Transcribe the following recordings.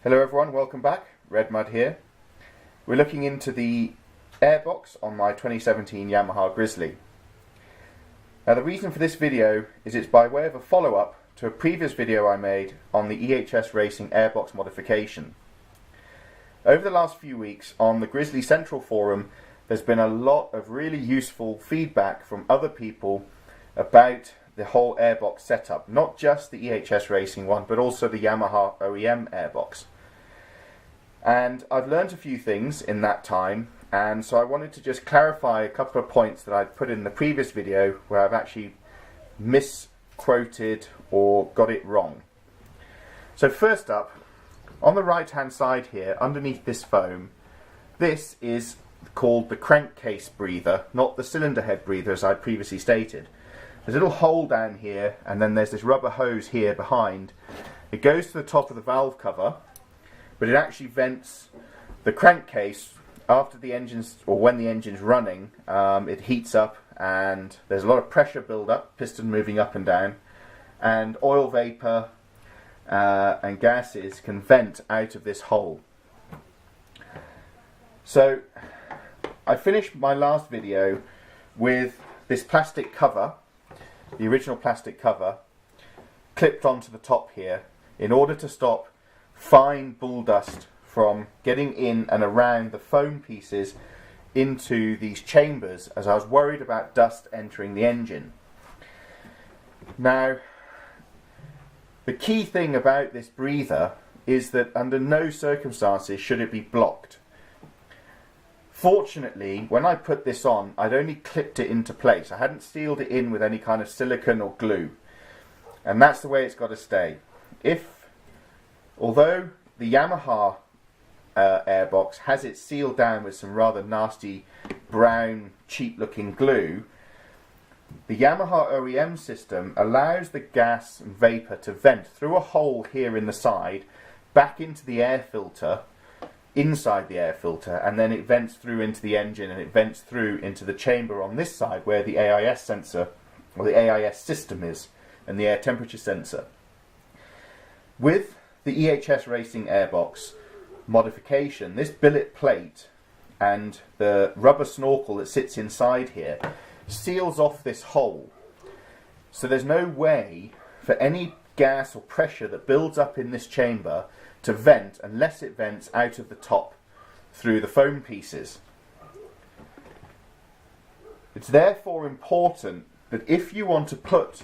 Hello everyone, welcome back. Red Mud here. We're looking into the airbox on my 2017 Yamaha Grizzly. Now the reason for this video is it's by way of a follow-up to a previous video I made on the EHS Racing airbox modification. Over the last few weeks on the Grizzly Central forum there's been a lot of really useful feedback from other people about the whole airbox setup, not just the EHS Racing one, but also the Yamaha OEM airbox. And I've learned a few things in that time, and so I wanted to just clarify a couple of points that I'd put in the previous video where I've actually misquoted or got it wrong. So first up, on the right hand side here, underneath this foam, this is called the crankcase breather, not the cylinder head breather as I previously stated. There's a little hole down here, and then there's this rubber hose here behind. It goes to the top of the valve cover, but it actually vents the crankcase after the engine's, or when the engine's running. It heats up and there's a lot of pressure build up, piston moving up and down, and oil vapor and gases can vent out of this hole. So I finished my last video with this plastic cover, the original plastic cover, clipped onto the top here in order to stop fine bull dust from getting in and around the foam pieces into these chambers, as I was worried about dust entering the engine. Now, the key thing about this breather is that under no circumstances should it be blocked. Fortunately, when I put this on, I'd only clipped it into place. I hadn't sealed it in with any kind of silicone or glue. And that's the way it's got to stay. Although the Yamaha airbox has it sealed down with some rather nasty brown cheap looking glue, the Yamaha OEM system allows the gas and vapour to vent through a hole here in the side back into the air filter, inside the air filter, and then it vents through into the engine and it vents through into the chamber on this side where the AIS sensor, or the AIS system is, and the air temperature sensor. With the EHS Racing airbox modification, this billet plate and the rubber snorkel that sits inside here seals off this hole. So there's no way for any gas or pressure that builds up in this chamber to vent unless it vents out of the top through the foam pieces. It's therefore important that if you want to put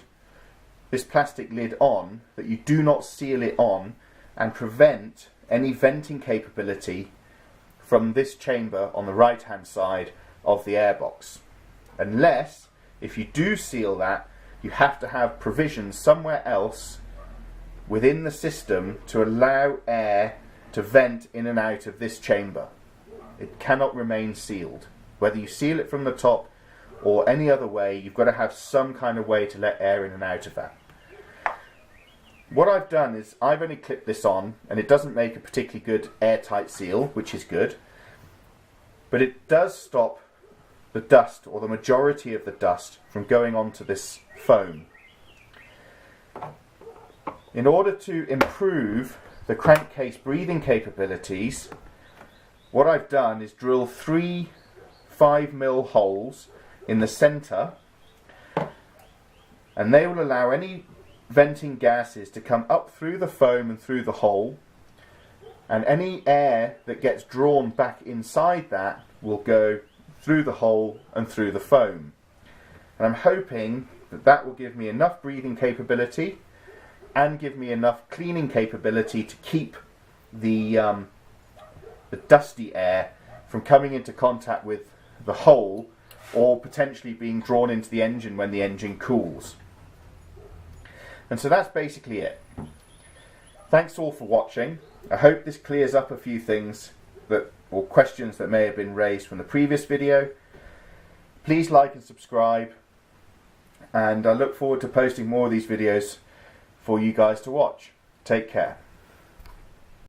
this plastic lid on, that you do not seal it on and prevent any venting capability from this chamber on the right hand side of the airbox. Unless, if you do seal that, you have to have provisions somewhere else within the system to allow air to vent in and out of this chamber. It cannot remain sealed. Whether you seal it from the top or any other way, you've got to have some kind of way to let air in and out of that. What I've done is I've only clipped this on, and it doesn't make a particularly good airtight seal, which is good, but it does stop the dust, or the majority of the dust, from going onto this foam. In order to improve the crankcase breathing capabilities, what I've done is drill 3 5mm holes in the centre, and they will allow any venting gases to come up through the foam and through the hole, and any air that gets drawn back inside that will go through the hole and through the foam. And I'm hoping that that will give me enough breathing capability and give me enough cleaning capability to keep the dusty air from coming into contact with the hole or potentially being drawn into the engine when the engine cools. And so that's basically it. Thanks all for watching. I hope this clears up a few things or questions that may have been raised from the previous video. Please like and subscribe, and I look forward to posting more of these videos for you guys to watch. Take care.